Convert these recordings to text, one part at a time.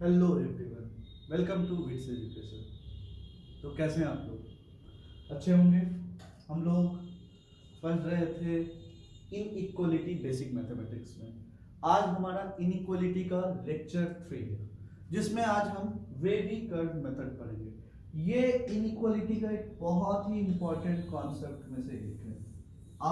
Hello everyone, welcome to Wits Education. तो कैसे हैं आप लोग? अच्छे होंगे। हम लोग पढ़ रहे थे इनइक्वालिटी बेसिक मैथमेटिक्स में। आज हमारा इनइक्वालिटी का लेक्चर 3 है, जिसमें आज हम वेवी कर्व मेथड पढ़ेंगे। ये इनइक्वालिटी का एक बहुत ही इंपॉर्टेंट कॉन्सेप्ट में से एक है।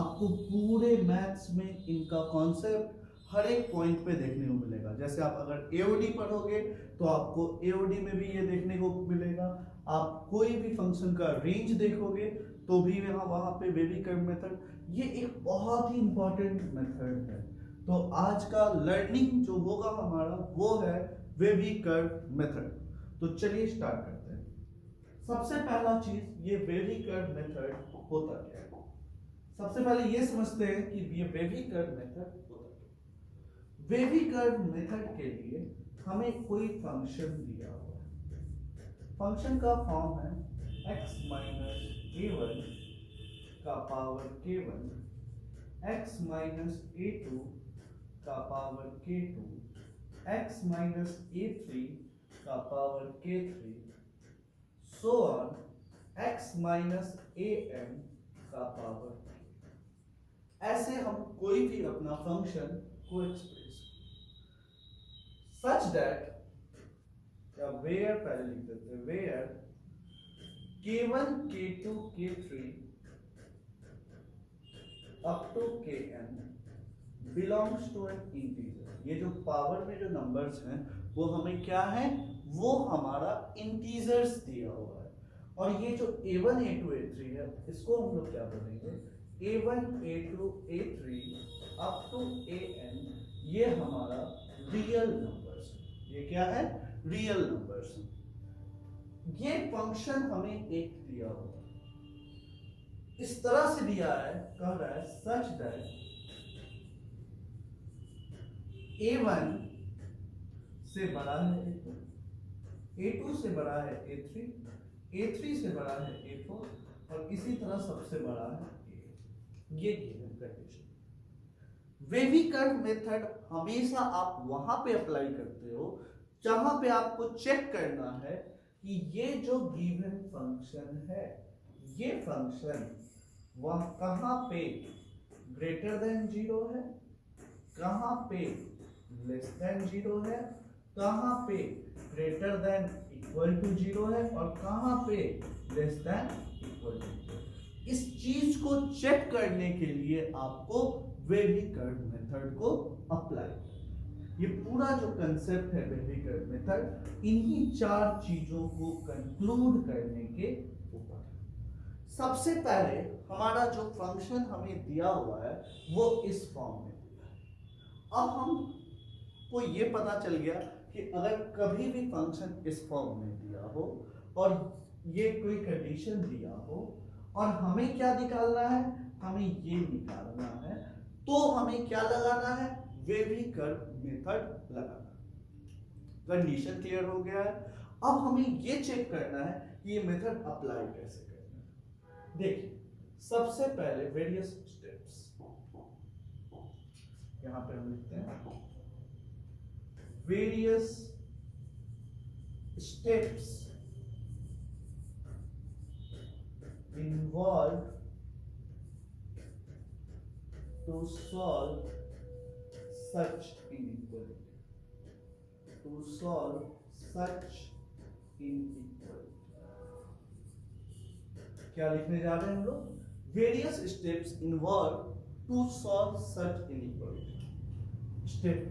आपको पूरे मैथ्स में इनका कॉन्सेप्ट हर एक पॉइंट पे देखने को मिलेगा। जैसे आप अगर एओडी पढ़ोगे तो आपको एओडी में भी ये देखने को मिलेगा। आप कोई भी फंक्शन का रेंज देखोगे तो भी वहां पे वेवी कर्व मेथड, ये एक बहुत ही इंपॉर्टेंट मेथड है। तो आज का लर्निंग जो होगा हमारा वो है वेवी कर्व मेथड। तो चलिए स्टार्ट करते हैं। सबसे पहला चीज, ये वेवी कर्व मेथड होता क्या है। सबसे पहले ये समझते हैं कि ये वेवी कर्व मेथड होता क्या। वेवी कर्व मेथड के लिए हमें कोई फंक्शन दिया हुआ है। फंक्शन का फॉर्म है x माइनस a1 का power k1, x minus a2 का power k2, x minus a3 का power k3, so on x minus am का पावर। ऐसे हम कोई भी अपना फंक्शन को एक्सप्रेस सच दैट या वेयर, पहले लिख देते हैं where k1 k2 k3 up to kn belongs to an integer. ये जो पावर में जो नंबर्स हैं वो हमें क्या है, वो हमारा इंटीजर्स दिया हुआ है। और ये जो a1 a2 a3 है, इसको हम लोग क्या बोलेंगे, a1 a2 a3 up to an, ये हमारा रियल नंबर्स है। ये क्या है, रियल नंबर्स। ये फंक्शन हमें एक दिया हुआ है, इस तरह से दिया है, कह रहा है सच दैट a1 से बड़ा है a2, a2 से बड़ा है a3, a3 से बड़ा है a4 और इसी तरह सबसे बड़ा है a। ये given condition. Wavy curve method हमेशा आप वहां पे अप्लाई करते हो जहां पे आपको चेक करना है कि ये जो गिवन फंक्शन है, ये फंक्शन वह कहां पे ग्रेटर देन जीरो है, कहां पे लेस देन जीरो है, कहां पे greater than equal to zero है और कहां पे less than equal to zero. इस चीज को चेक करने के लिए आपको वेवी कर्व मेथड को अप्लाई। ये पूरा जो कंसेप्ट है वेवी कर्व मेथड, इन्हीं चार चीजों को कंक्लूड करने के ऊपर। सबसे पहले हमारा जो फंक्शन हमें दिया हुआ है वो इस फॉर्म में दिया है। अब हमको ये पता चल गया कि अगर कभी भी फंक्शन इस फॉर्म में दिया हो और ये कोई कंडीशन दिया हो और हमें क्या निकालना है, हमें ये निकालना है, तो हमें क्या लगाना है, वेवी कर्व मेथड लगाना। कंडीशन क्लियर हो गया है। अब हमें ये चेक करना है कि ये मेथड अप्लाई कैसे करना है। देखिए, सबसे पहले वेरियस स्टेप्स, यहां पे हम लिखते हैं various steps involved to solve such inequality, to solve such inequality। क्या लिखने जा रहे हैं हम लोग, various steps involve to solve such inequality. Step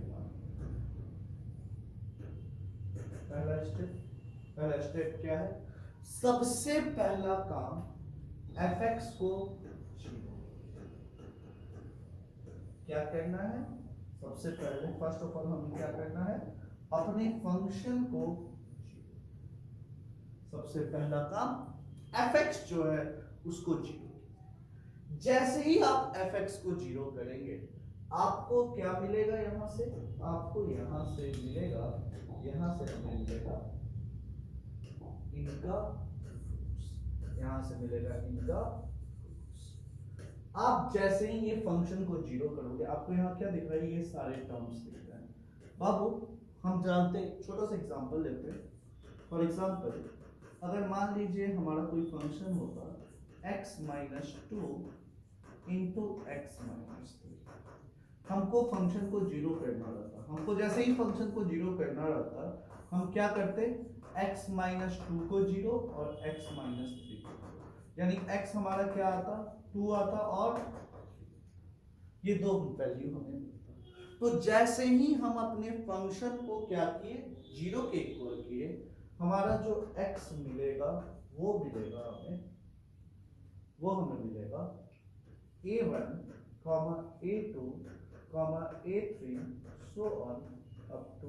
पहला स्टेप क्या है, सबसे पहला काम fx को क्या करना है, सबसे पहले फर्स्ट ऑफ ऑल हमें क्या करना है, अपने फंक्शन को, सबसे पहला काम fx जो है उसको जीरो। जैसे ही आप fx को जीरो करेंगे आपको क्या मिलेगा, यहां से आपको यहां से मिलेगा, यहां से हमें मिलेगा इनका, यहां से मिलेगा इनका। आप जैसे ही ये फंक्शन को जीरो करोगे आपको यहां क्या दिख रहा है, ये सारे टर्म्स दिख रहे हैं। बाबू हम जानते हैं, छोटा सा एग्जांपल लेते हैं। फॉर एग्जांपल अगर मान लीजिए हमारा कोई फंक्शन होता x minus two into x minus three, हमको फंक्शन को जीरो करना रहता, हमको जैसे ही फंक्शन को जीरो करना रहता हम क्या करते, x माइनस टू को जीरो और x माइनस थ्री को जीरो, यानी x हमारा क्या आता, टू आता और ये दो वैल्यू हमें मिलता। तो जैसे ही हम अपने फंक्शन को क्या किए, जीरो के इक्वल किए, हमारा जो x मिलेगा वो मिलेगा हमें, वो हमें मिलेगा a1 comma a2 comma a3 so on up to,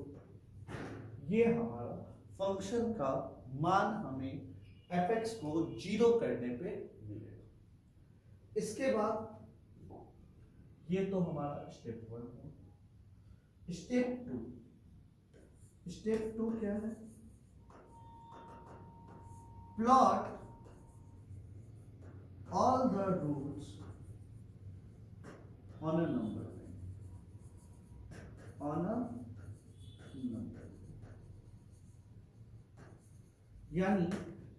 ये हमारा फंक्शन का मान हमें fx को जीरो करने पे मिलेगा। इसके बाद ये तो हमारा स्टेप वन है। स्टेप टू क्या है, plot all the roots on a number line, on a number, यानी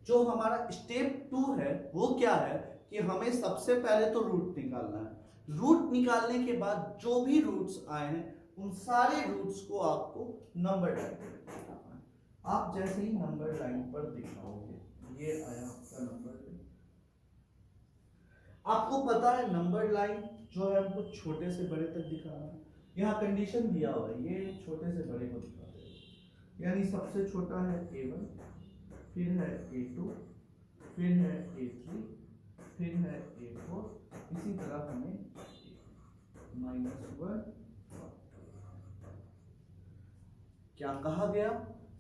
जो हमारा स्टेप टू है वो क्या है कि हमें सबसे पहले तो रूट निकालना है। रूट निकालने के बाद जो भी रूट्स आए हैं उन सारे रूट्स को आपको नंबर लाइन पर दिखाना है। आप जैसे ही नंबर लाइन पर दिखाओगे, ये आया आपका नंबर लाइन। आपको पता है नंबर लाइन जो है हमको छोटे से बड़े तक दिखाना है। यहाँ कंडीशन दिया हुआ है, ये छोटे से बड़े को दिखाते हैं, यानी सबसे छोटा है a1, फिर है a2, फिर है a3, फिर है a4, इसी तरह हमें -1। क्या कहा गया,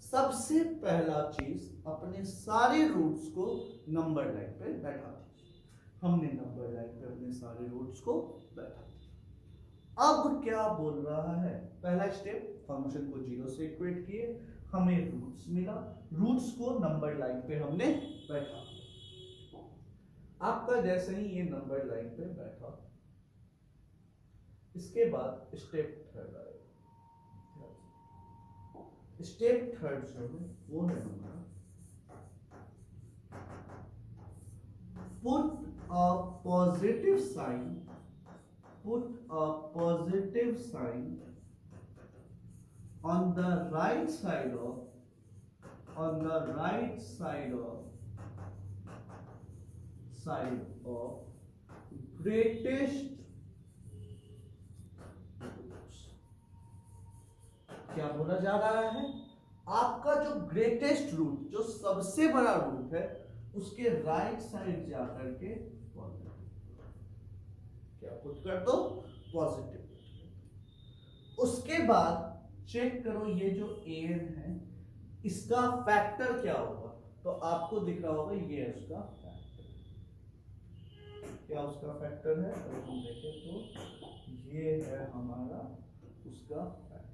सबसे पहला चीज अपने सारे रूट्स को नंबर लाइन पे बैठा दीजिए। हमने नंबर लाइन पे अपने सारे रूट्स को बैठा दिया। अब क्या बोल रहा है, पहला स्टेप फंक्शन को जीरो से इक्वेट किए, हमें रूट्स मिला, रूट्स को नंबर लाइन पे हमने बैठा। आपका जैसे ही ये नंबर लाइन पे बैठा, इसके बाद स्टेप थर्ड आएगा। स्टेप थर्ड जो है वो है हमारा put a positive sign, put a positive sign on the right side of, on the right side of greatest, क्या बोला जा रहा है, आपका जो ग्रेटेस्ट रूट, जो सबसे बड़ा रूट है, उसके राइट साइड जाकर के क्या पुट कर दो, पॉजिटिव। उसके बाद चेक करो ये जो an है इसका फैक्टर क्या होगा, तो आपको दिख रहा होगा ये उसका फैक्टर, क्या उसका फैक्टर है, अगर हम देखें तो ये है हमारा उसका फैक्टर।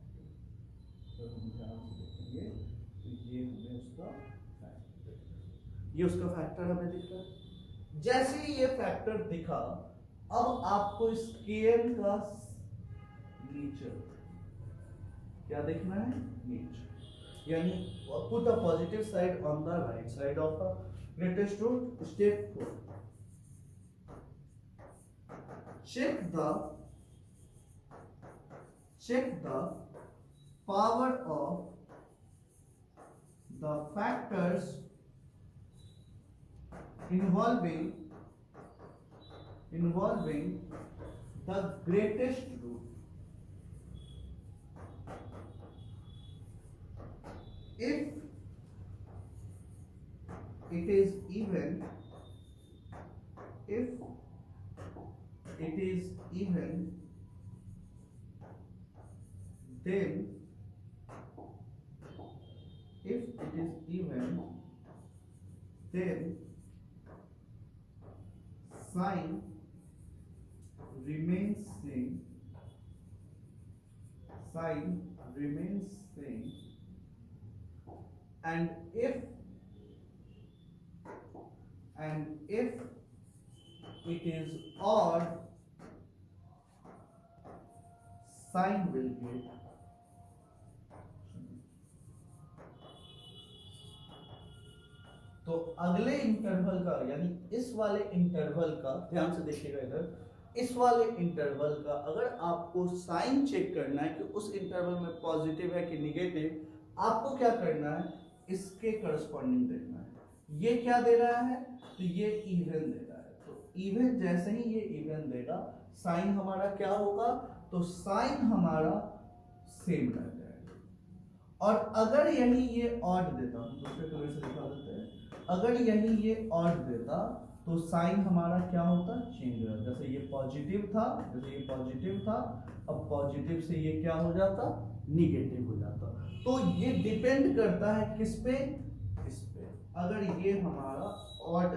अगर हम ध्यान से देखेंगे तो ये हमें उसका फैक्टर, ये उसका फैक्टर हमें दिख रहा है। जैसे ही ये फैक्टर दिखा, अब आपको स्केल का नेचर क्या देखना है, नेचर, यानी put a positive side on the right side of a greatest root. Step 4, check the power of the factors involving the greatest root. If it is even, then sign remains same, and if it is odd, sign will get तो अगले interval का यानी इस वाले interval का ध्यान से देखिएगा इधर, इस वाले इंटरवल का अगर आपको साइन चेक करना है कि उस इंटरवल में पॉजिटिव है कि निगेटिव, आपको क्या करना है, इसके करस्पॉन्डिंग देखना है। ये क्या दे रहा है, तो ये इवन दे रहा है, तो इवन जैसे ही ये इवन देगा साइन हमारा क्या होगा, तो साइन हमारा सेम रह जाएगा। और अगर यही ये ऑड देता, दूसरे कलर से दिखा देते हैं, अगर यही ये ऑड देता तो साइन हमारा क्या होता, चेंज होता। जैसे ये पॉजिटिव था, अब पॉजिटिव से ये क्या हो जाता, निगेटिव हो जाता। तो ये डिपेंड करता है किस पे, इस पे। अगर ये हमारा ऑड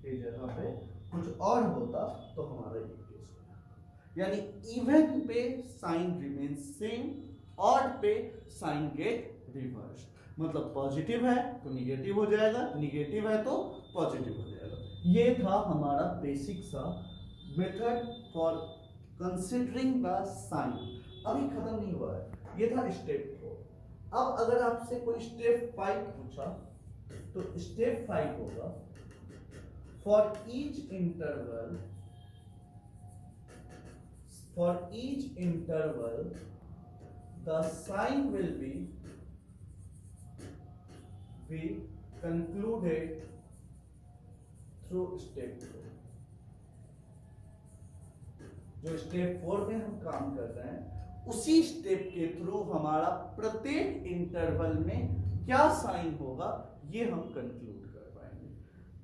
के जगह पे कुछ और होता तो हमारा ये केस होता, यानी इवन पे साइन रिमेन सेम, ऑड पे साइन गेट रिवर्स। मतलब पॉजिटिव है तो निगेटिव हो जाएगा, निगेटिव है तो पॉजिटिव हो जाएगा। ये था हमारा बेसिक सा method for considering the sign. अभी खत्म नहीं हुआ है, ये था स्टेप 4। अब अगर आपसे कोई स्टेप 5 पूछा तो स्टेप 5 होगा for each interval the sign will be concluded through step 4। जो स्टेप 4 में हम काम कर रहे हैं उसी स्टेप के थ्रू हमारा प्रत्येक इंटरवल में क्या साइन होगा ये हम कंक्लूड कर पाएंगे।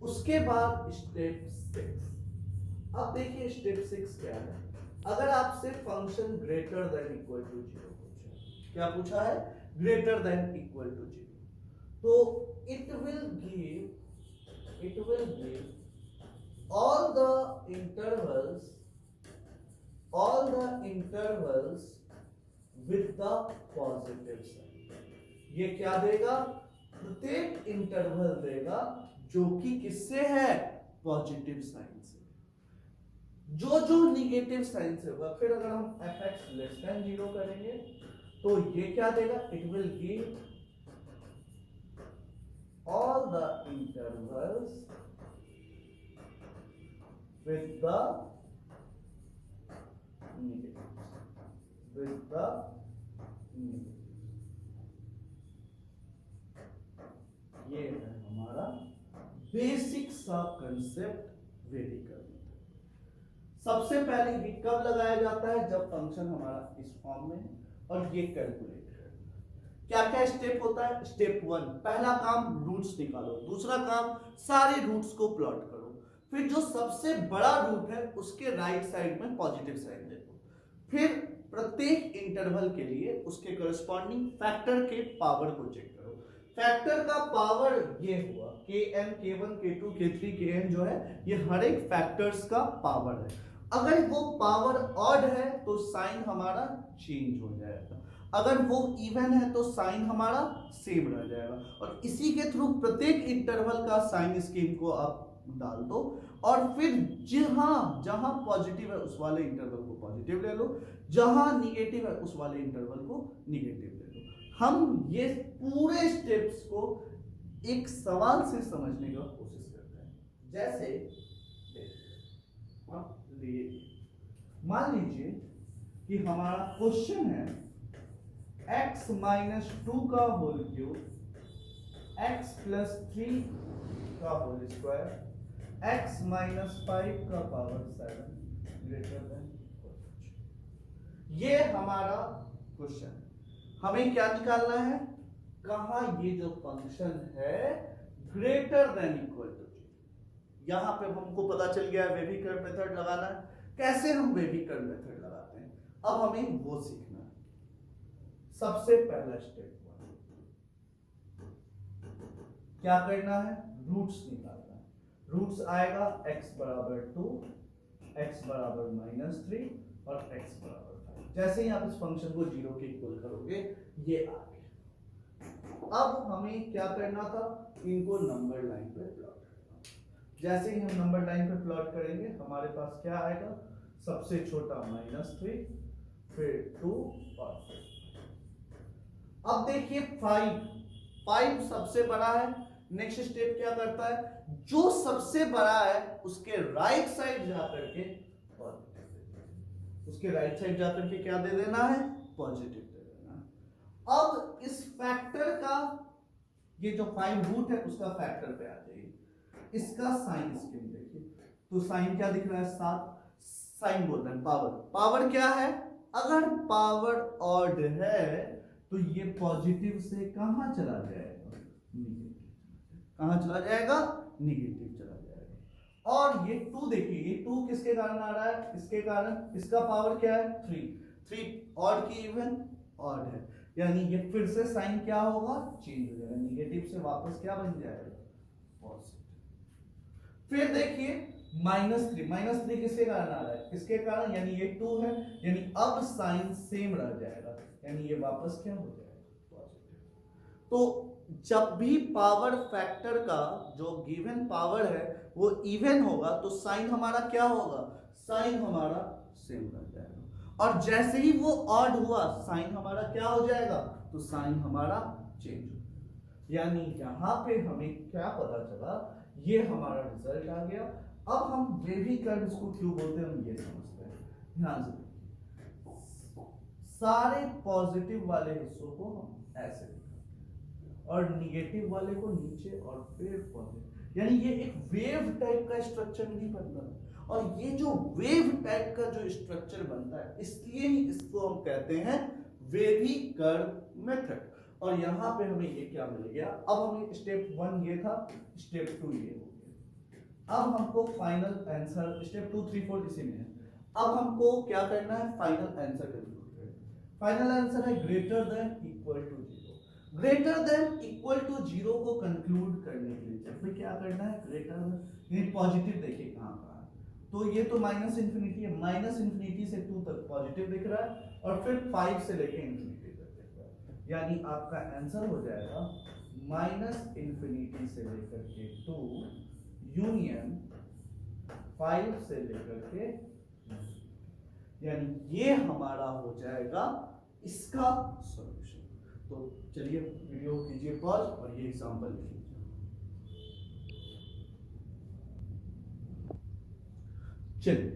उसके बाद स्टेप 6। अब देखिए स्टेप 6 क्या है। अगर आपसे function greater than equal to 0 पूछा, क्या पूछा है, ग्रेटर देन इक्वल टू 0, तो it will give all the intervals with the positive sign। ये क्या देगा, प्रत्येक इंटरवल देगा जो कि किससे है, पॉजिटिव साइन से। जो निगेटिव साइन से होगा, फिर अगर हम fx लेस देन 0 करेंगे तो ये क्या देगा, it will give all the intervals with the negatives, ये है हमारा बेसिक सा कंसेप्ट वेरी करने। सबसे पहले ये कब लगाया जाता है, जब फंक्शन हमारा इस फॉर्म में है और ये कैलकुलेट। क्या क्या स्टेप होता है, स्टेप 1 पहला काम रूट्स निकालो, दूसरा काम सारे रूट्स को प्लॉट करो, फिर जो सबसे बड़ा रूट है उसके राइट साइड में पॉजिटिव साइन देखो, फिर प्रत्येक इंटरवल के लिए उसके करस्पॉन्डिंग फैक्टर के पावर को चेक करो। फैक्टर का पावर ये हुआ kn, k1, k2, k3, kn जो है ये हर एक फैक्टर्स का पावर है। अगर वो पावर ऑड है तो साइन हमारा चेंज हो जाएगा, अगर वो इवन है तो साइन हमारा सेम रह जाएगा। और इसी के थ्रू प्रत्येक इंटरवल का साइन स्कीम को आप डाल दो और फिर जहां पॉजिटिव है उस वाले इंटरवल को पॉजिटिव ले लो, जहां निगेटिव है उस वाले इंटरवल को निगेटिव ले लो। हम ये पूरे स्टेप्स को एक सवाल से समझने का कोशिश करते हैं। जैसे मान लीजिए कि हमारा क्वेश्चन है x माइनस 2 का होल क्यूब, x प्लस 3 का होल स्क्वायर, x माइनस 5 का पावर 7 ग्रेटर देन। ये हमारा क्वेश्चन है। हमें क्या निकालना है, कहां ये जो फंक्शन है ग्रेटर देन इक्वल टू 0। यहां पे हमको पता चल गया वेवी कर्व मेथड लगाना है। कैसे हम वेवी कर्व मेथड लगाते हैं, अब हमें वो सीखना है। सबसे पहला स्टेप क्या करना है, रूट्स निकालना है। रूट्स आएगा x बराबर 2, x बराबर -3 और x बराबर 5। जैसे ही आप इस फंक्शन को 0 के इक्वल करोगे ये आ गया। अब हमें क्या करना था, इनको नंबर लाइन पे प्लॉट करना। जैसे ही हम नंबर लाइन पे प्लॉट करेंगे हमारे पास क्या आएगा, सबसे छोटा -3, फिर 2 और 5। अब देखिए 5 सबसे बड़ा है, नेक्स्ट स्टेप क्या करता है, जो सबसे बड़ा है उसके राइट साइड जाकर के उसके राइट साइड जाकर के क्या दे देना है, पॉजिटिव दे देना है। अब इस फैक्टर का ये जो 5 रूट है उसका फैक्टर पे आ जाइए, इसका साइन स्कीम देखिए, तो साइन क्या दिख रहा है 7, साइन बोल रहे हैं पावर, पावर क्या है, अगर पावर ऑड है तो ये पॉजिटिव से कहां चला जाएगा, निगेटिव, कहां चला जाएगा, निगेटिव चला जाएगा। और ये 2 देखिए, ये 2 किसके कारण आ रहा है, इसके कारण, इसका पावर क्या है 3 ऑड की इवन ऑड है, यानी ये फिर से साइन क्या होगा, चेंज हो जाएगा, निगेटिव से वापस क्या बन जाएगा, पॉजिटिव। फिर देखिए -3 किसके कारण आ रहा है, इसके कारण, यानी ये 2 है, यानी अब साइन सेम रह जाएगा, यानी ये वापस क्या हो जाएगा, पॉजिटिव। तो जब भी पावर फैक्टर का जो गिवन पावर है वो इवन होगा तो साइन हमारा क्या होगा, साइन हमारा सेम रह जाएगा, और जैसे ही वो ऑड हुआ साइन हमारा क्या हो जाएगा, तो साइन हमारा चेंज हो जाएगा। यानी यहां पे हमें क्या पता चला, ये हमारा रिजल्ट आ गया। अब हम वेवी कर्व इसको क्यों बोलते हैं हम ये समझते हैं, ध्यान से, सारे पॉजिटिव वाले हिस्सों को हम ऐसे लिखेंगे और निगेटिव वाले को नीचे, और फिर पॉजिटिव, यानी ये एक वेव टाइप का स्ट्रक्चर नहीं बनता, और ये जो वेव टाइप का जो स्ट्रक्चर बनता है इसलिए ही इसको हम कहते हैं वेवी कर्व मेथड। और यहां पे हमें ये क्या मिल गया, अब हमें स्टेप 1 ये था, स्टेप 2 ये हो गया। अब हमको फाइनल आंसर, स्टेप 2 3 4 इसी में है, अब हमको क्या करना है, फाइनल आंसर कंक्लूड करना। फाइनल आंसर है greater than equal to 0। Greater than equal to 0 को कंक्लूड करने के लिए जब भी क्या करना है, ग्रेटर देन, यानी पॉजिटिव देखिए कहां कहां, तो ये तो माइनस इंफिनिटी है, माइनस इंफिनिटी से 2 तक पॉजिटिव दिख रहा है, और फिर 5 से लेके इंफिनिटी तक दिख रहा है, यानी आपका आंसर हो जाएगा माइनस इंफिनिटी से लेकर के 2 यूनियन 5 से लेकर के, यानी ये हमारा हो जाएगा इसका सॉल्यूशन। तो चलिए वीडियो कीजिए पॉज और ये एग्जांपल लिख लीजिए। चलिए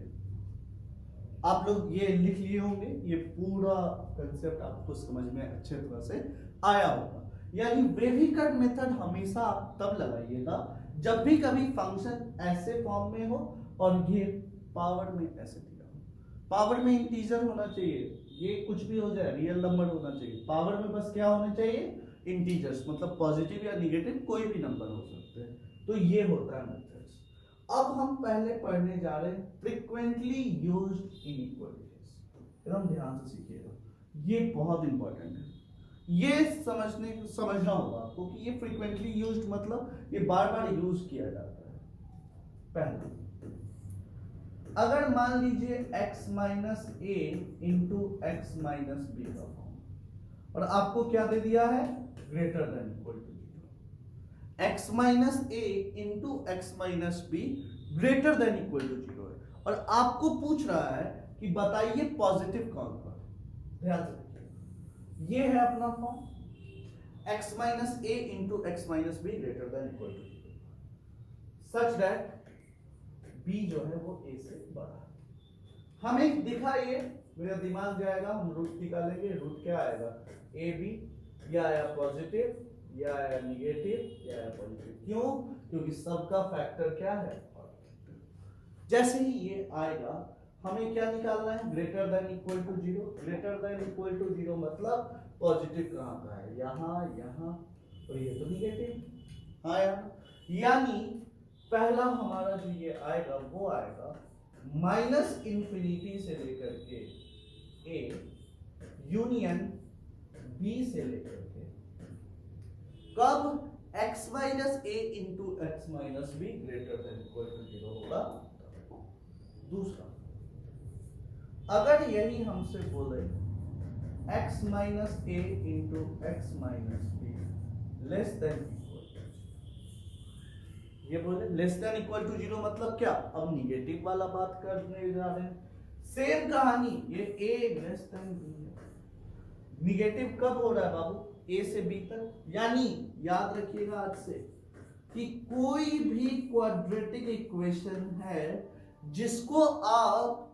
आप लोग ये लिख लिए होंगे, ये पूरा कंसेप्ट आपको समझ में अच्छे तरह से आया होगा। यानी वेवी कर्व मेथड हमेशा तब लगाइएगा जब भी कभी फंक्शन ऐसे फॉर्म में हो और ये पावर में ऐसे दिया हो। पावर में इंटीजर होना चाहिए, ये कुछ भी हो जाए रियल नंबर होना चाहिए, पावर में बस क्या होने चाहिए, इंटीजर्स, मतलब पॉजिटिव या निगेटिव कोई भी नंबर हो सकते हैं। तो ये होता है मेथड्स। अब हम पहले पढ़ने जा रहे हैं फ्रीक्वेंटली यूज्ड इनइक्वालिटीज। एकदम ध्यान से सीखिएगा, ये बहुत इंपॉर्टेंट है, ये समझना होगा आपको कि ये फ्रीक्वेंटली यूज्ड मतलब ये बार बार यूज किया जाता है। पहले अगर मान लीजिए x minus a into x minus b का फॉर्म, और आपको क्या दे दिया है, greater than equal to 0, x minus a into x minus b greater than equal to 0 है, और आपको पूछ रहा है कि बताइए पॉजिटिव कौन सा है। ध्यान से ये है अपना form, x minus a into x minus b greater than equal to 0, such that b जो है वो a से बड़ा है। हमें दिखा ये, मेरा दिमाग जाएगा, हम रूट निकालेंगे, रूट क्या आएगा, ए बी, या आया पॉजिटिव, या आया निगेटिव, या आया पॉजिटिव। क्यों, क्योंकि सबका फैक्टर क्या है, जैसे ही ये आएगा हमें क्या निकालना है, greater than equal to 0। Greater than equal to 0 मतलब पॉजिटिव कहां का है, यहां, यहां, और ये तो निगेटिव आया, यानी पहला हमारा जो ये आएगा वो आएगा माइनस इंफिनिटी से लेकर के a यूनियन b से लेकर के, कब x minus a into x minus b greater than equal to 0 होगा। दूसरा, अगर यही हमसे बोले x minus a into x minus b less than, ये बोले लेस देन इक्वल टू 0 मतलब क्या, अब निगेटिव वाला बात करने जा रहे हैं। सेम कहानी, ये a लेस देन b है, निगेटिव कब हो रहा है बाबू, a से b तक, यानी याद रखिएगा आज से कि कोई भी क्वाड्रेटिक इक्वेशन है जिसको आप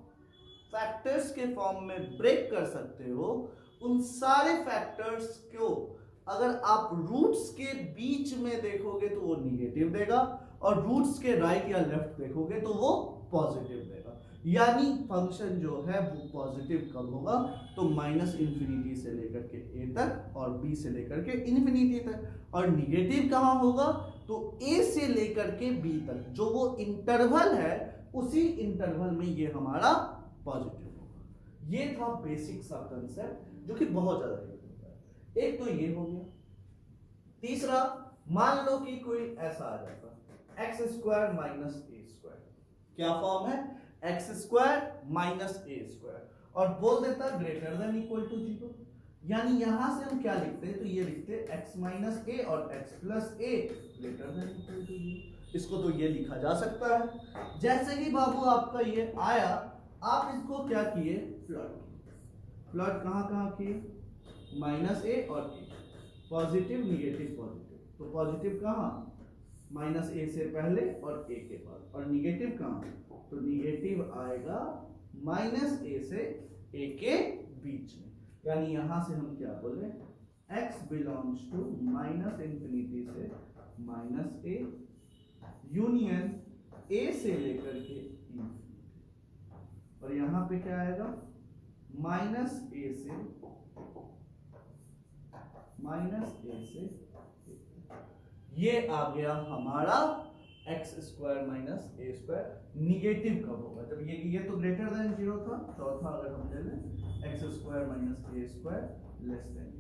फैक्टर्स के फॉर्म में ब्रेक कर सकते हो, उन सारे फैक्टर्स को अगर आप रूट्स के बीच में देखोगे तो वो निगेटिव देगा, और रूट्स के राइट या लेफ्ट देखोगे तो वो पॉजिटिव देगा। यानी फंक्शन जो है वो पॉजिटिव कब होगा, तो माइनस इंफिनिटी से लेकर के ए तक और बी से लेकर के इंफिनिटी तक। और निगेटिव कहाँ होगा, तो ए से लेकर के बी तक जो वो इंटरवल है, उसी इंटरवल में ये हमारा पॉजिटिव होगा। ये था बेसिक सा कंसेप्ट जो कि बहुत ज्यादा यूज होता है। एक तो ये हो गया। तीसरा, मान लो कि कोई ऐसा आ जाता एक्स स्क्वायर माइनस ए स्क्वायर, क्या फॉर्म है, एक्स स्क्वायर माइनस ए स्क्वायर, और बोल देता ग्रेटर देन इक्वल टू 0। यानी यहां से हम क्या लिखते हैं, तो ये लिखते हैं x माइनस ए और x plus a greater than equal to 0। इसको तो ये लिखा जा सकता है। जैसे ही बाबू आपका ये आया, आप इसको क्या किए, प्लॉट कहां किए, माइनस ए और ए, पॉजिटिव निगेटिव पॉजिटिव, तो पॉजिटिव कहां, माइनस ए से पहले और ए के बाद, और निगेटिव कहां, तो निगेटिव आएगा माइनस ए से ए के बीच में। यानी यहां से हम क्या बोले, x belongs to minus infinity से माइनस ए यूनियन ए से लेकर के इंफिनिटी, और यहां पे क्या आएगा, माइनस ए से ये आ गया हमारा एक्स स्क्वायर माइनस ए स्क्वायर। निगेटिव कब होगा, जब ये तो ग्रेटर देन 0 था। चौथा अगर हम ले लें, एक्स स्क्वायर माइनस ए स्क्वायर लेस देन,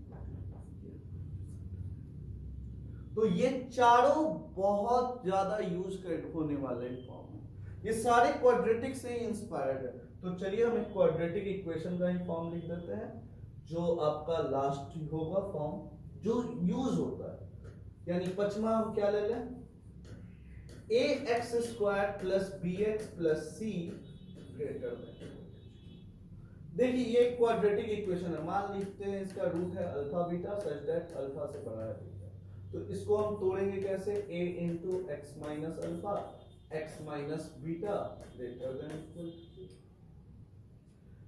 तो ये चारों बहुत ज्यादा यूज होने वाले फॉर्म है। ये सारे क्वाड्रेटिक से ही इंस्पायर्ड है। तो चलिए हम एक क्वाड्रेटिक इक्वेशन का ही फॉर्म लिख देते हैं, जो आपका लास्ट होगा फॉर्म जो यूज होता है। यानी पचमा हम क्या ले लें, a x square plus b x plus c greater than. देखिए ये क्वाड्रेटिक इक्वेशन है, मान लिखते हैं इसका रूट है alpha beta such that alpha से बड़ा है बीटा। तो इसको हम तोड़ेंगे कैसे, a into x minus alpha x minus beta greater than equal to.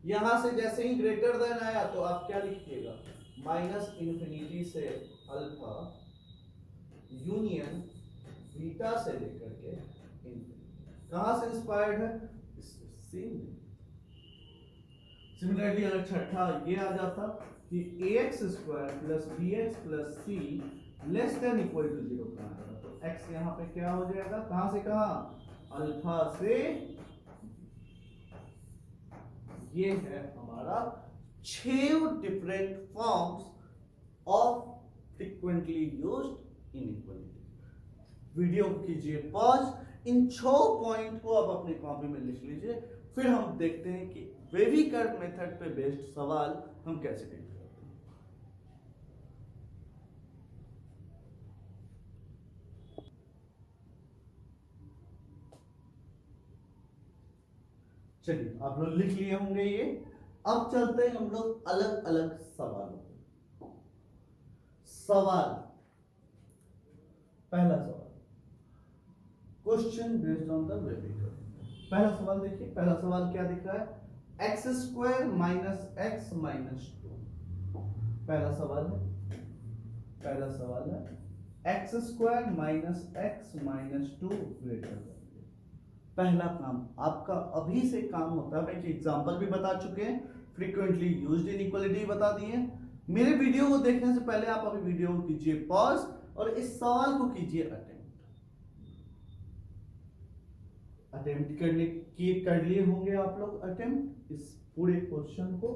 यहां से जैसे ही ग्रेटर देन आया तो आप क्या लिखिएगा, माइनस इंफिनिटी से अल्फा यूनियन बीटा से लेकर के इंफिनिटी। कहां से इंस्पायर्ड है, सिमिलरली अगर छठा ये आ जाता कि ax square plus bx plus c less than equal to 0 कहां आएगा, तो x यहां पे क्या हो जाएगा, कहां से कहां, अल्फा से। ये है हमारा 6 different forms of frequently used inequality. Video को कीजिए पॉज, इन 6 पॉइंट को आप अपनी कॉपी में लिख लीजिए, फिर हम देखते हैं कि वेवी कर्व मेथड पे बेस्ड सवाल हम कैसे डील करते हैं। चलिए आप लोग लिख लिए होंगे ये। अब चलते हैं हम लोग अलग अलग सवालों पे। सवाल, पहला सवाल, question based on the wavy curve. पहला सवाल देखिए, पहला सवाल क्या दिख रहा है, x square minus x minus 2। पहला सवाल है x square minus x minus 2 greater than. पहला काम आपका अभी से काम होता है, मैं एग्जांपल भी बता चुके हैं, फ्रीक्वेंटली यूज्ड इनइक्वालिटी बता दिए। मेरे वीडियो को देखने से पहले आप अभी वीडियो को कीजिए पॉज और इस सवाल को कीजिए अटेम्प्ट कर लिए होंगे आप लोग अटेम्प्ट इस पूरे क्वेश्चन को।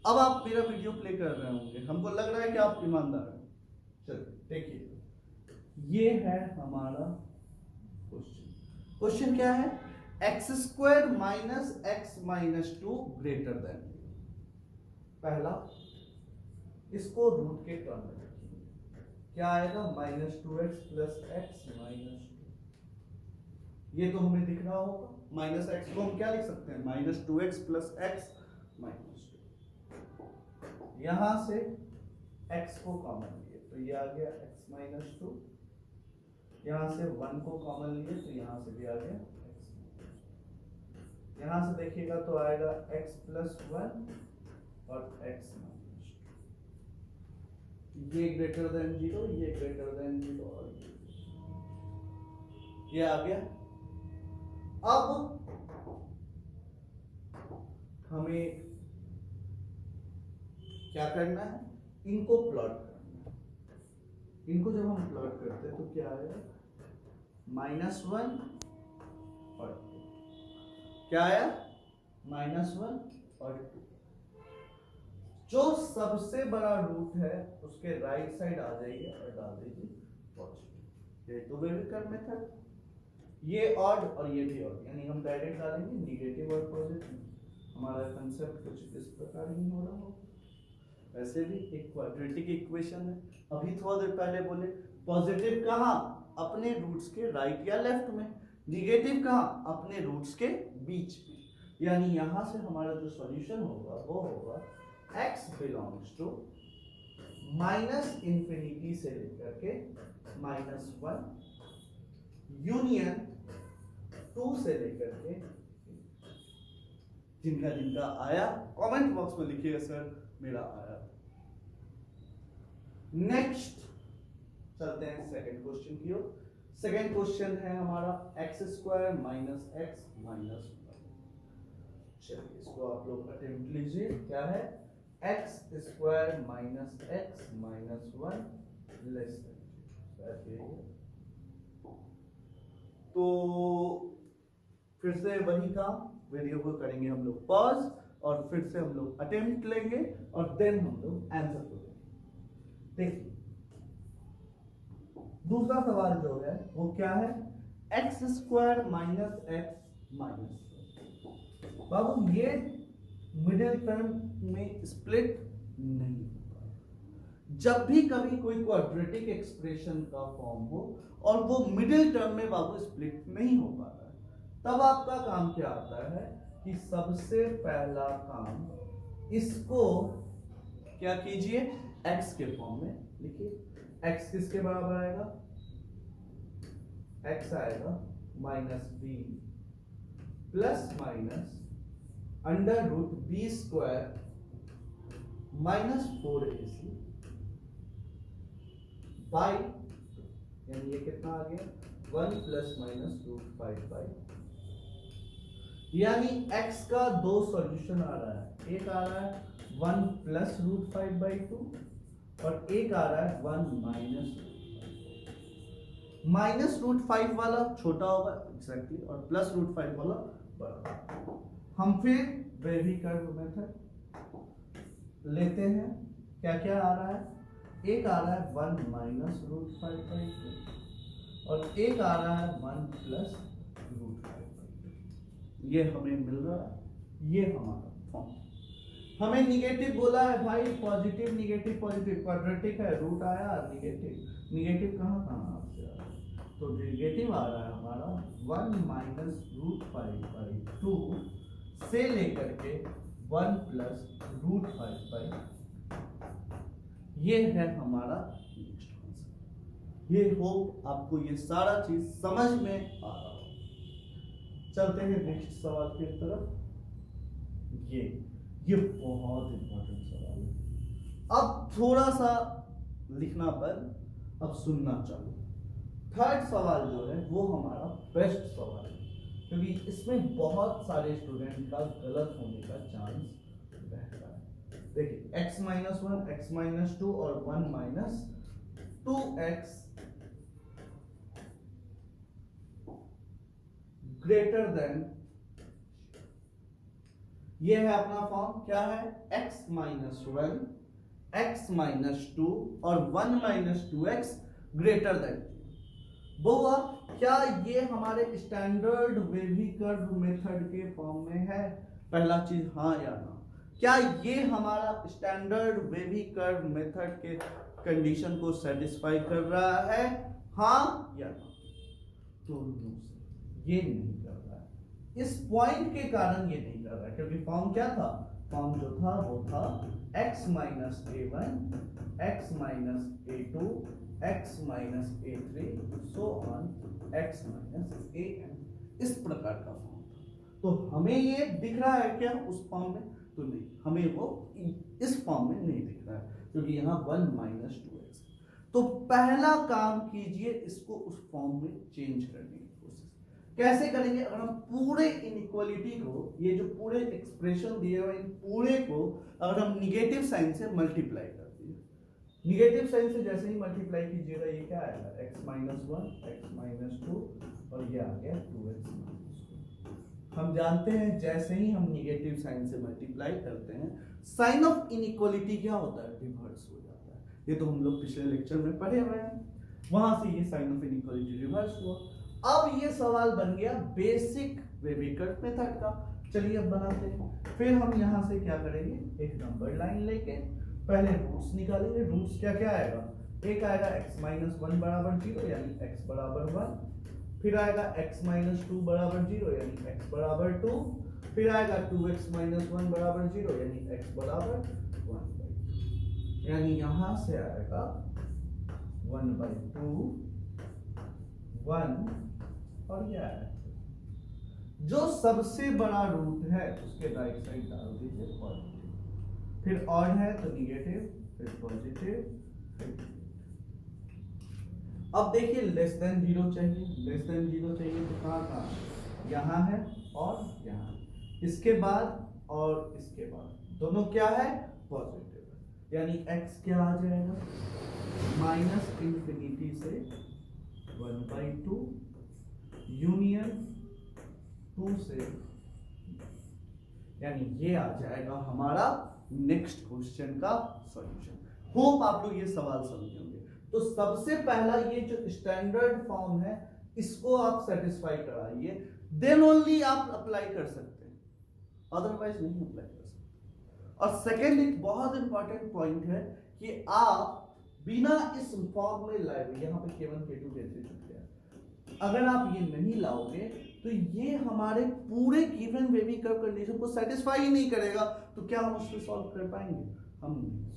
अब आप मेरा वीडियो प्ले कर रहे होंगे, हमको लग रहा है कि आप ईमानदार हैं। चलिए देखिए, ये है हमारा क्वेश्चन क्या है, x square minus x minus 2 greater than. पहला, इसको रूट के टर्म में रखिए, क्या आएगा, minus 2x plus x minus 2। ये तो हमें दिख रहा होगा, माइनस एक्स को हम क्या लिख सकते हैं, minus 2x plus x minus 2। यहां से x को कॉमन लिए तो ये आ गया x माइनस 2 यहाँ से 1 को कॉमन लिए तो यहाँ से भी आ गया x। यहाँ से देखिएगा तो आएगा x प्लस 1 और x माइनस 2। ये ग्रेटर देन 0, ये ग्रेटर देन 0 और ये आ गया। अब हमें क्या करना है, इनको प्लॉट करना है। इनको जब हम प्लॉट करते हैं तो क्या आएगा, -1 और 2। क्या आया, -1 और 2। जो सबसे बड़ा रूट है उसके राइट साइड आ जाइए और डाल दीजिए पॉजिटिव। ये तो वेविकर मेथड, ये ऑड और ये भी ऑड, यानी हम डायरेक्ट डालेंगे निगेटिव और पॉजिटिव। हमारा कंसेप्ट कुछ इस प्रकार ही हो रहा होगा। वैसे भी एक क्वाड्रेटिक इक्वेशन है। अभी थोड़ा देर पहले बोले पॉजिटिव कहाँ, अपने रूट्स के राइट या लेफ्ट में, निगेटिव कहाँ, अपने रूट्स के बीच में। यानी यहां से हमारा जो सॉल्यूशन होगा वो होगा x बिलोंग्स टू -∞ से लेकर के -1 यूनियन 2 से लेकर के। जिनका जिनका आया कमेंट बॉक्स में लिखिएगा सर मेरा आया। नेक्स्ट चलते हैं सेकंड क्वेश्चन की ओर। सेकंड क्वेश्चन है हमारा x² - x - 1। चलिए इसको आप लोग अटेम्प्ट लीजिए। क्या है, x² - x - 1 लेस देन। तो फिर से वही काम, वीडियो को करेंगे हम लोग पॉज और फिर से हम लोग अटेम्प्ट लेंगे और देन हम लोग आंसर करेंगे। देखिए दूसरा सवाल जो है वो क्या है, x² - x - 1। बाबू ये मिडिल टर्म में स्प्लिट नहीं होता। जब भी कभी कोई क्वाड्रेटिक एक्सप्रेशन का फॉर्म हो और वो मिडिल टर्म में बाबू स्प्लिट नहीं हो पाता है, तब आपका काम क्या आता है कि सबसे पहला काम इसको क्या कीजिए, x के फॉर्म में लिखिए। x किसके बराबर आएगा, x आएगा -b plus minus √b² -4ac by, यानी ये कितना आ गया 1 ± √5/। यानी x का दो सॉल्यूशन आ रहा है, एक आ रहा है 1 + √5/2 और एक आ रहा है 1 - √5 वाला छोटा होगा एग्जैक्टली और +√5 वाला बड़ा। हम फिर वेवी कर्व मेथड लेते हैं। क्या क्या आ रहा है, एक आ रहा है 1 - √5/2 और एक आ रहा है 1 + √5/2। ये हमें मिल रहा है, ये हमारा फॉर्म। हमें निगेटिव बोला है भाई, पॉजिटिव निगेटिव पॉजिटिव, क्वाड्रेटिक है, रूट आया निगेटिव, निगेटिव कहाँ कहाँ से आ रहा है, तो निगेटिव आ रहा है हमारा 1 - √5/2 से लेकर के 1 + √5/2। ये है हमारा नेक्स्ट आंसर। ये होप आपको ये सारा चीज समझ में आ रहा हो। चलते हैं नेक्स्ट सवाल की तरफ। ये बहुत इंपॉर्टेंट सवाल है। अब थोड़ा सा लिखना बंद, अब सुनना चालू। थर्ड सवाल जो है वो हमारा बेस्ट सवाल है, क्योंकि इसमें बहुत सारे स्टूडेंट का गलत होने का चांस रहता है। देखिए x - 1 x - 2 और 1 - 2x ग्रेटर देन, ये है अपना फॉर्म। क्या है, x - 1 x - 2 और 1 - 2x ग्रेटर देन। बहुआ क्या ये हमारे स्टैंडर्ड वेवी कर्व मेथड के फॉर्म में है, पहला चीज हाँ या ना। क्या ये हमारा स्टैंडर्ड वेवी कर्व मेथड के कंडीशन को सेटिस्फाई कर रहा है, हाँ या ना, तो ये नहीं कर रहा है। इस पॉइंट के कारण ये नहीं कर रहा है, क्योंकि फॉर्म क्या था, फॉर्म जो था वो था x - a1 x - a2 x minus a three so on x minus a n, इस प्रकार का फॉर्म था। तो हमें ये दिख रहा है क्या उस फॉर्म में? तो नहीं, हमें वो इस फॉर्म में नहीं दिख रहा है क्योंकि यहाँ 1 माइनस टू एक्स। तो पहला काम कीजिए, इसको उस फॉर्म में चेंज करने की कोशिश कैसे करेंगे? अगर हम पूरे इनइक्वालिटी को, ये जो पूरे एक्सप्रेशन दिए हुए इन पूरे को अगर हम निगेटिव साइन से मल्टीप्लाई कर दिए, निगेटिव साइन से जैसे ही मल्टीप्लाई कीजिएगा ये क्या आएगा? x minus one, x minus two, और ये आ गया 2x माइनस टू। हम जानते हैं जैसे ही हम निगेटिव साइन से मल्टीप्लाई करते हैं साइन ऑफ इनइक्वालिटी क्या होता है? रिवर्स हो जाता है। ये तो हम लोग पिछले लेक्चर में पढ़े हुए हैं, वहां से ये साइन ऑफ इनइक्वालिटी रिवर्स हुआ। अब ये सवाल बन गया बेसिक वेविकर्ट मेथड का। चलिए अब बनाते हैं। फिर हम यहां से क्या करेंगे? एक नंबर लाइन लेके पहले रूट्स निकालेंगे। रूट्स क्या क्या आएगा? एक आएगा x माइनस वन बराबर 0 यानी x बराबर 1, फिर आएगा x माइनस टू बराबर 0 यानी x बराबर 2, फिर आएगा 2x माइनस वन बराबर 0 यानी x बराबर 1/2, यानी यहां से आएगा 1/2 1, और ये आएगा जो सबसे बड़ा रूट है उसके राइट साइड डाल दीजिए पॉजिटिव, फिर ऑड है तो निगेटिव, फिर पॉजिटिव। अब देखिए लेस देन 0 चाहिए, लेस देन 0 चाहिए तो कहाँ? यहाँ है और यहाँ, इसके बाद और इसके बाद दोनों क्या है? पॉजिटिव, यानी x क्या आ जाएगा? माइनस इंफिनिटी से 1/2 यूनियन 2 से, यानी ये आ जाएगा हमारा नेक्स्ट क्वेश्चन का सॉल्यूशन। होप आप लोग ये सवाल समझे होंगे। तो सबसे पहला ये जो स्टैंडर्ड फॉर्म है इसको आप सेटिस्फाई कराइए, देन ओनली आप अप्लाई कर सकते हैं, अदरवाइज नहीं अप्लाई कर सकते। और सेकेंड एक बहुत इंपॉर्टेंट पॉइंट है कि आप बिना इस फॉर्म में लाए हुए, यहाँ पे K1 K2 K3 चुके हैं, अगर आप ये नहीं लाओगे तो ये हमारे पूरे गिवन वेवी कर्व कंडीशन को सेटिस्फाई ही नहीं करेगा। तो क्या हम उसको सॉल्व कर पाएंगे? हम नहीं।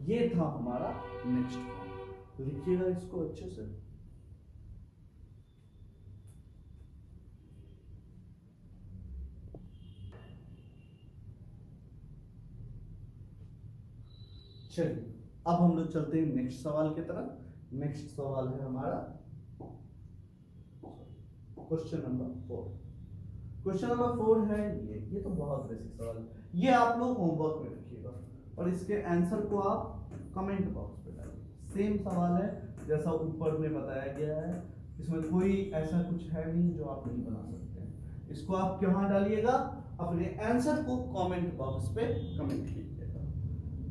ये था हमारा नेक्स्ट फॉर्म, लिखिएगा इसको अच्छे से। चलिए अब हम लोग चलते हैं नेक्स्ट सवाल की तरफ। नेक्स्ट सवाल है हमारा क्वेश्चन नंबर 4। क्वेश्चन नंबर 4 है ये तो बहुत बेसिक सवाल है, ये आप लोग होमवर्क में रखिएगा और इसके आंसर को आप कमेंट बॉक्स पे डालिए। सेम सवाल है जैसा ऊपर में बताया गया है, इसमें कोई ऐसा कुछ है नहीं जो आप नहीं बना सकते हैं। इसको आप कहाँ डालिएगा? अपने आंसर को कमेंट बॉक्स पे कमेंट कीजिएगा।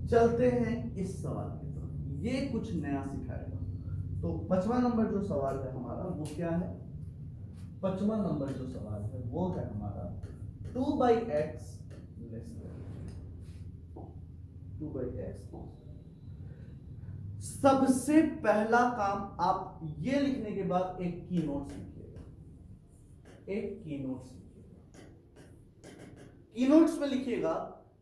चलते हैं इस सवाल की तरफ, ये कुछ नया सिखाएगा। तो 5वां नंबर जो सवाल है हमारा वो क्या है? 5वां नंबर जो सवाल है वो है हमारा 2/x लेस देन 2/x। सबसे पहला काम आप ये लिखने के बाद एक की नोट लिखिएगा, एक की नोट लिखिएगा। की नोट्स में लिखिएगा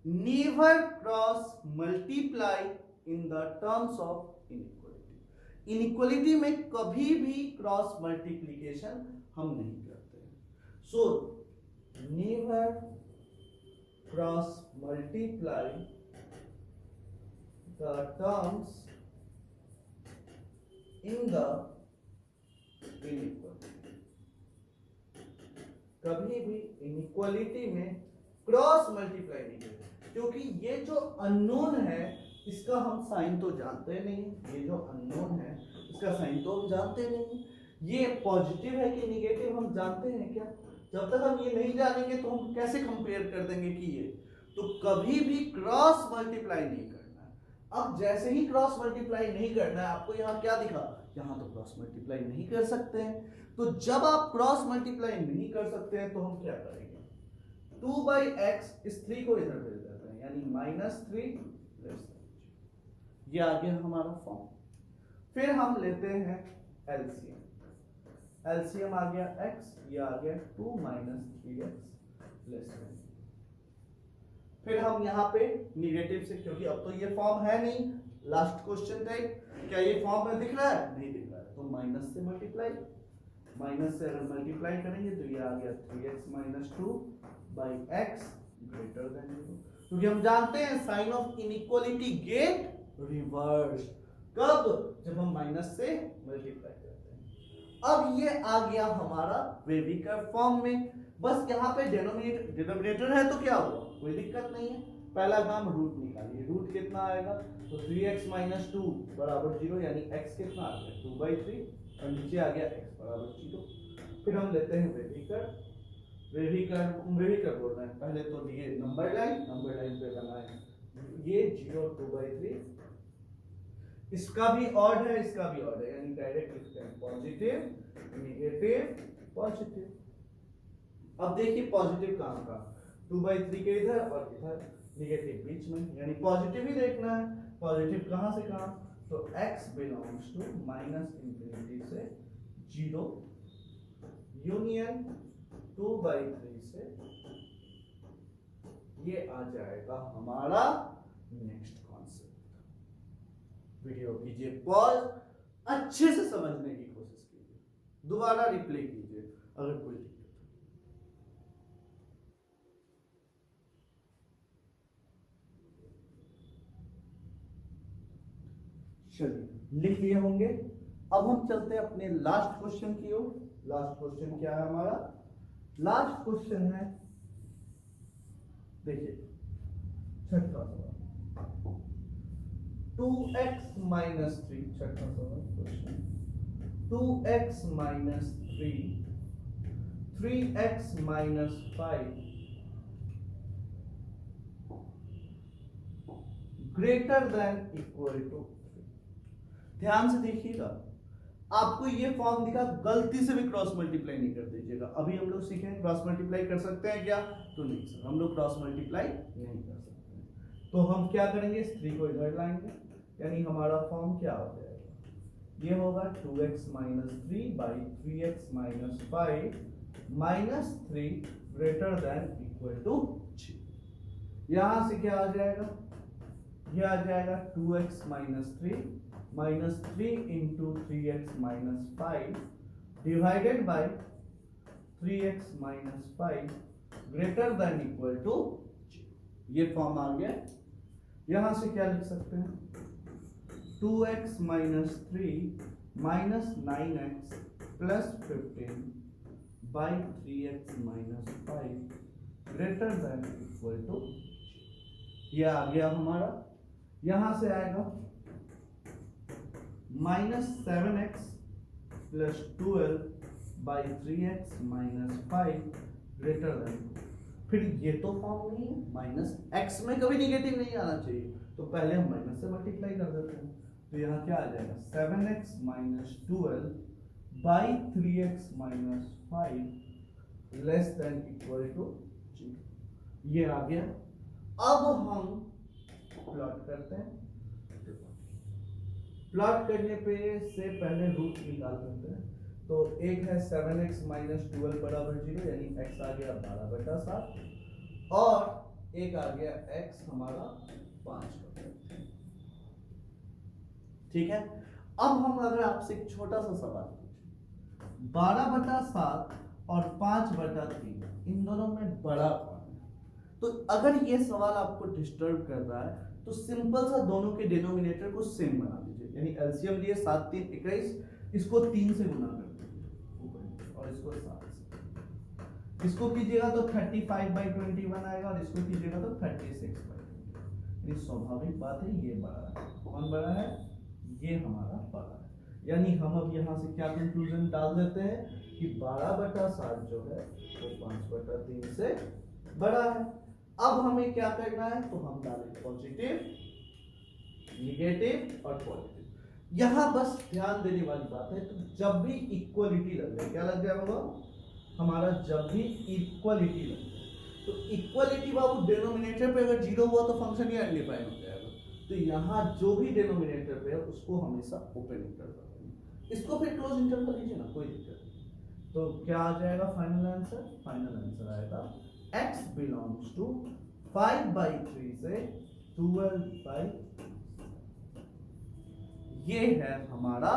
never cross multiply in the terms of inequality. Inequality में कभी भी क्रॉस मल्टीप्लीकेशन हम नहीं करते हैं। So never cross multiply the terms in the inequality. कभी भी इनइक्वालिटी में क्रॉस मल्टीप्लाई नहीं करते, क्योंकि ये जो अननोन है इसका हम साइन तो जानते नहीं। ये जो अननोन है इसका साइन तो हम जानते नहीं। ये पॉजिटिव है कि निगेटिव हम जानते हैं क्या? जब तक हम ये नहीं जानेंगे तो हम कैसे कंपेयर कर देंगे कि ये, तो कभी भी क्रॉस मल्टीप्लाई नहीं करना है। अब जैसे ही क्रॉस मल्टीप्लाई नहीं करना है, आपको यहाँ क्या दिखा? यहाँ तो क्रॉस मल्टीप्लाई नहीं कर सकते हैं। तो जब आप क्रॉस मल्टीप्लाई नहीं कर सकते हैं तो हम क्या करेंगे? 2/x इस 3 को इधर भेज देते हैं, यानी -3 ये आ गया हमारा फॉर्म। फिर हम लेते हैं एलसीएम। एलसीएम आ गया x, ये आ गया 2 - 3x लेस देन। फिर हम यहाँ पे निगेटिव से, क्योंकि अब तो ये फॉर्म है नहीं, लास्ट क्वेश्चन टाइप, क्या ये फॉर्म में दिख रहा है? नहीं दिख रहा है, तो माइनस से मल्टीप्लाई, माइनस से अगर मल्टीप्लाई करेंगे तो ये आ गया 3x minus 2 by x greater than 0, क्योंकि हम जानते हैं sign of inequality get reverse कब? जब हम माइनस से मल्टीप्लाई करते हैं। अब ये आ गया हमारा वेविकर फॉर्म में। बस यहाँ पे डिनोमिनेटर है तो क्या हुआ, कोई दिक्कत नहीं है। पहला काम रूट निकालिए, रूट कितना आएगा? तो 3x माइनस 2 बराबर 0, यानी x कितना आ गया 2/3 और नीचे आ गया x बराबर 0। फिर हम लेते हैं वेविकर बोल रहे हैं, पहले तो दिए नंबर लाइन पे बनाए ये 0 2/3, इसका भी ऑड है इसका भी ऑड है, यानी डायरेक्ट लिखते हैं पॉजिटिव नेगेटिव पॉजिटिव। अब देखिए पॉजिटिव कहाँ का, 2/3 के इधर और इधर नेगेटिव बीच में, यानी पॉजिटिव ही देखना है। पॉजिटिव कहाँ से कहाँ? तो x belongs to minus infinity से 0 यूनियन 2/3 से, ये आ जाएगा हमारा नेक्स्ट कॉन्सेप्ट। वीडियो कीजिए पॉज, अच्छे से समझने की कोशिश कीजिए, दोबारा रिप्ले कीजिए अगर कोई दिक्कत। चलिए लिख लिए होंगे। अब हम चलते हैं अपने लास्ट क्वेश्चन की ओर। लास्ट क्वेश्चन क्या है हमारा? लास्ट क्वेश्चन है, देखिए छठा सवाल, 2x माइनस 3, छठा सवाल question 2x minus 3 3x minus 5 greater than equal to. ध्यान से देखिएगा, आपको ये फॉर्म दिखा, गलती से भी क्रॉस मल्टीप्लाई नहीं कर दीजिएगा। अभी हम लोग सीखेंगे क्रॉस मल्टीप्लाई कर सकते हैं क्या? तो नहीं सर, हम लोग क्रॉस मल्टीप्लाई नहीं कर सकते। तो हम क्या करेंगे, इस 3 को इधर लाएंगे, यानी हमारा फॉर्म क्या हो जाएगा? ये होगा 2x minus 3 by 3x minus 5 minus 3 greater than equal to 6। यहां से क्या आ जाएगा? ये आ जाएगा 2x minus 3 minus 3 into 3x minus 5 divided by 3x minus 5 greater than equal to 0। ये फॉर्म आ गया। यहां से क्या लिख सकते हैं? 2x minus 3 minus 9x plus 15 by 3x minus 5 greater than equal to. ये आ गया हमारा। यहां से आएगा minus 7x plus 12 by 3x minus 5 greater than. फिर ये तो फॉर्म नहीं है, माइनस x में कभी निगेटिव नहीं आना चाहिए, तो पहले हम माइनस से मल्टीप्लाई कर देते हैं। तो यहाँ क्या आ जाएगा? 7x minus 12 by 3x minus 5 less than equal to 0। ये आ गया। अब हम प्लॉट करते हैं। प्लॉट करने पे से पहले रूट निकाल सकते हैं। तो एक है 7x माइनस 12 बराबर 0, यानी x आ गया 12/7 और एक आ गया x हमारा 5/3। ठीक है। अब हम अगर आपसे एक छोटा सा सवाल पूछें, 12/7 और 5/3 इन दोनों में बड़ा कौन है? तो अगर ये सवाल आपको डिस्टर्ब कर रहा है तो सिंपल सा दोनों के डिनोमिनेटर को सेम बना दीजिए, यानी एलसीएम लिए 7 3 21, इसको 3 से गुना कर दीजिए और इसको 7 से। इसको कीजिएगा तो 35/21 आएगा और इसको कीजिएगा तो 36/21। ये स्वाभाविक बात है, ये बड़ा है। कौन बड़ा है? ये हमारा बड़ा है। यानी हम अब यहाँ से क्या कंक्लूजन डाल देते हैं कि 12/7 जो है वो 5/3 से बड़ा है। अब हमें क्या करना है? तो हम डालें पॉजिटिव नेगेटिव और पॉजिटिव। यहां बस ध्यान देने वाली बात है, तो जब भी इक्वलिटी लग जाए, क्या लग जाएगा हमारा? जब भी इक्वलिटी लग जाए, तो इक्वलिटी बाबू डिनोमिनेटर पे अगर 0 हुआ तो फंक्शन ही अनडिफाइन हो जाएगा। तो यहाँ जो भी डिनोमिनेटर पे है उसको हमेशा ओपन इंटरवल रखेंगे, इसको फिर क्लोज इंटरवल लीजिए ना, कोई दिक्कत नहीं। तो क्या आ जाएगा फाइनल आंसर? फाइनल आंसर आएगा x belongs to 5/3 से 12/, ये है हमारा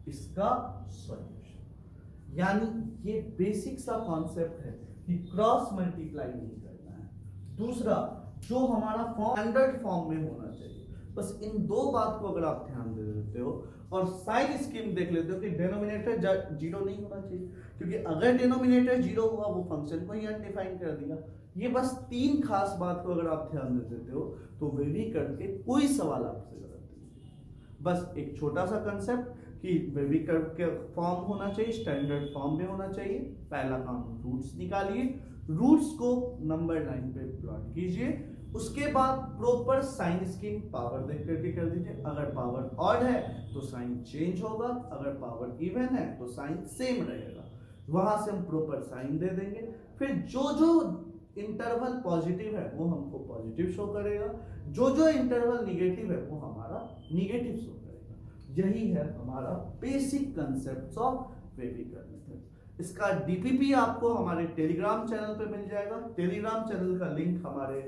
इसका सॉल्यूशन। यानी ये बेसिक सा कॉन्सेप्ट है कि क्रॉस मल्टीप्लाई नहीं करना है। दूसरा, जो हमारा फॉर्म स्टैंडर्ड फॉर्म में होना चाहिए। बस इन दो बात को अगर आप ध्यान दे देते हो और साइन स्कीम देख लेते हो कि डिनोमिनेटर जीरो नहीं होना चाहिए, क्योंकि अगर डिनोमिनेटर जीरो हुआ वो फंक्शन को ही अनडिफाइन कर दिया। ये बस तीन खास बात को अगर आप ध्यान दे देते हो तो वेवी करके कोई सवाल आपसे गलत नहीं। बस एक छोटा सा कंसेप्ट कि वेवी कर्व के फॉर्म होना चाहिए, स्टैंडर्ड फॉर्म में होना चाहिए। पहला काम, रूट्स निकालिए, रूट्स को नंबर लाइन पे प्लॉट कीजिए। उसके बाद प्रॉपर साइन स्कीम पावर देख करके कर दीजिए। अगर पावर ऑड है तो साइन चेंज होगा, अगर पावर इवन है तो साइन सेम रहेगा। वहां से हम प्रॉपर साइन दे देंगे। फिर जो जो इंटरवल पॉजिटिव है वो हमको पॉजिटिव शो करेगा, जो जो इंटरवल निगेटिव है वो हमारा निगेटिव शो करेगा। यही है हमारा basic concept of wavy curve method. इसका डीपीपी आपको हमारे टेलीग्राम चैनल पे मिल जाएगा। टेलीग्राम चैनल का लिंक हमारे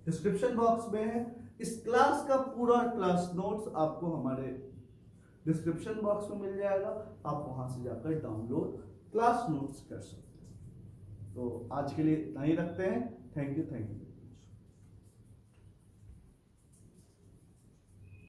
डिस्क्रिप्शन बॉक्स में है। इस क्लास का पूरा क्लास नोट्स आपको हमारे डिस्क्रिप्शन बॉक्स में मिल जाएगा। आप वहां से जाकर डाउनलोड क्लास नोट्स कर सकते हैं। तो आज के लिए इतना ही रखते हैं। Thank you.